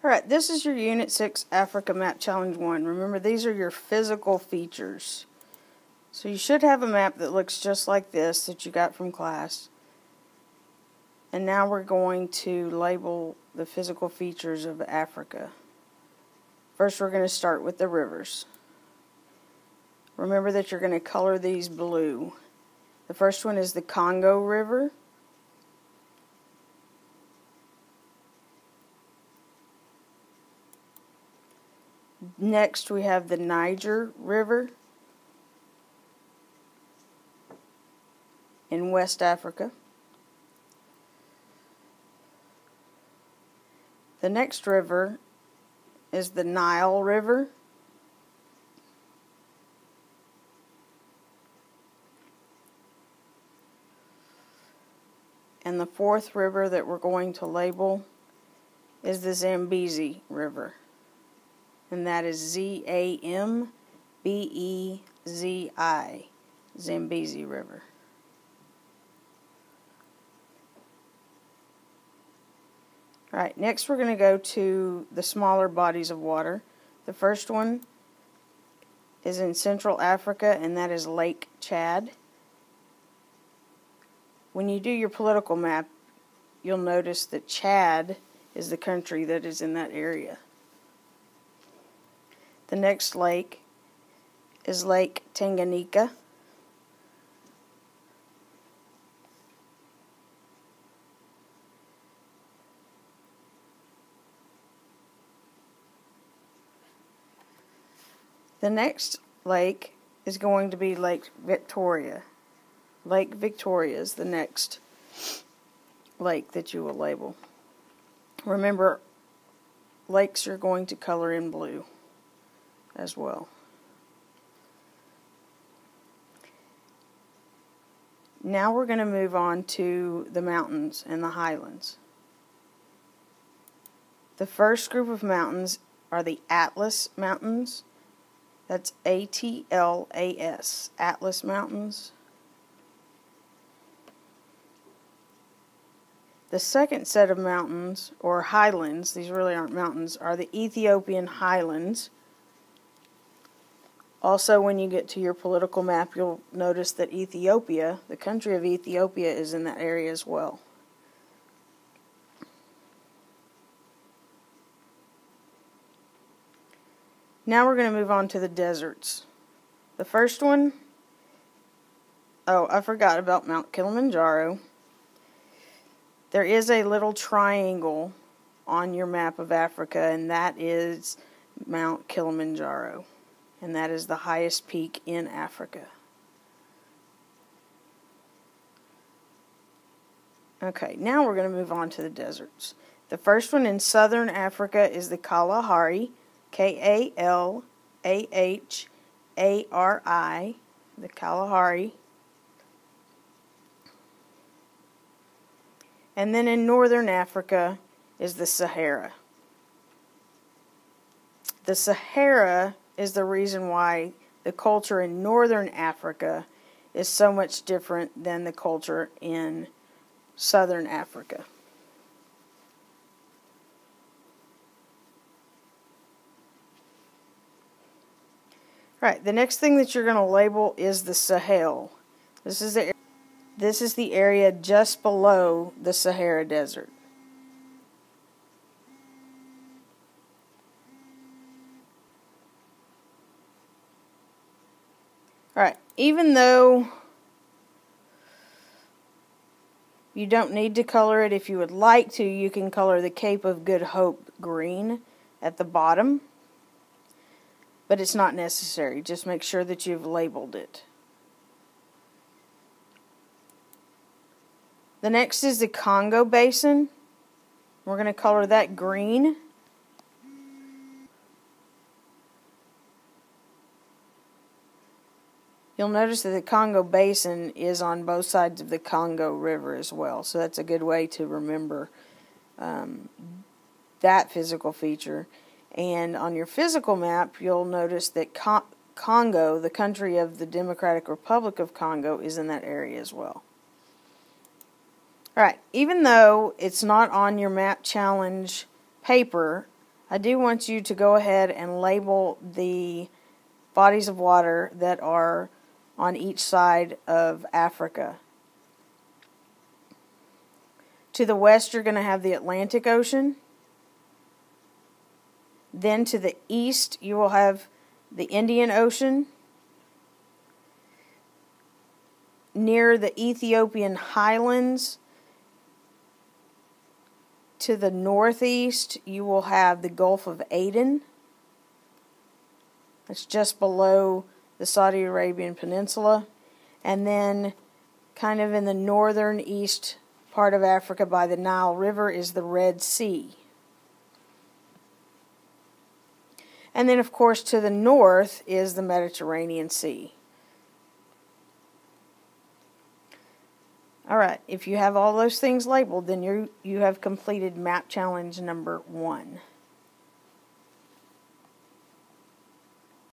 Alright, this is your Unit 6 Africa Map Challenge 1. Remember, these are your physical features. So you should have a map that looks just like this that you got from class. And now we're going to label the physical features of Africa. First, we're going to start with the rivers. Remember that you're going to color these blue. The first one is the Congo River. Next, we have the Niger River in West Africa. The next river is the Nile River. And the fourth river that we're going to label is the Zambezi River. And that is Z-A-M-B-E-Z-I, Zambezi River. Alright, next we're going to go to the smaller bodies of water. The first one is in Central Africa, and that is Lake Chad. When you do your political map, you'll notice that Chad is the country that is in that area. The next lake is Lake Tanganyika. The next lake is going to be Lake Victoria. Lake Victoria is the next lake that you will label. Remember, lakes you're going to color in blue as well. Now we're going to move on to the mountains and the highlands. The first group of mountains are the Atlas Mountains. That's A-T-L-A-S, Atlas Mountains. The second set of mountains, or highlands, these really aren't mountains, are the Ethiopian highlands. Also, when you get to your political map, you'll notice that Ethiopia, the country of Ethiopia, is in that area as well. Now we're going to move on to the deserts. The first one, I forgot about Mount Kilimanjaro. There is a little triangle on your map of Africa, and that is Mount Kilimanjaro. And that is the highest peak in Africa. Okay, now we're going to move on to the deserts. The first one in southern Africa is the Kalahari, K-A-L-A-H-A-R-I, the Kalahari. And then in northern Africa is the Sahara. The Sahara is the reason why the culture in northern Africa is so much different than the culture in southern Africa. Right, the next thing that you're going to label is the Sahel. This is the area just below the Sahara Desert. Alright, even though you don't need to color it, if you would like to, you can color the Cape of Good Hope green at the bottom. But it's not necessary. Just make sure that you've labeled it. The next is the Congo Basin. We're going to color that green. You'll notice that the Congo Basin is on both sides of the Congo River as well. So that's a good way to remember that physical feature. And on your physical map, you'll notice that Congo, the country of the Democratic Republic of Congo, is in that area as well. Alright, even though it's not on your map challenge paper, I do want you to go ahead and label the bodies of water that are on each side of Africa. To the west, you're going to have the Atlantic Ocean. Then to the east, you will have the Indian Ocean. Near the Ethiopian highlands, to the northeast, you will have the Gulf of Aden. That's just below the Saudi Arabian Peninsula. And then kind of in the northern east part of Africa by the Nile River is the Red Sea. And then, of course, to the north is the Mediterranean Sea. Alright, if you have all those things labeled, then you have completed map challenge number 1.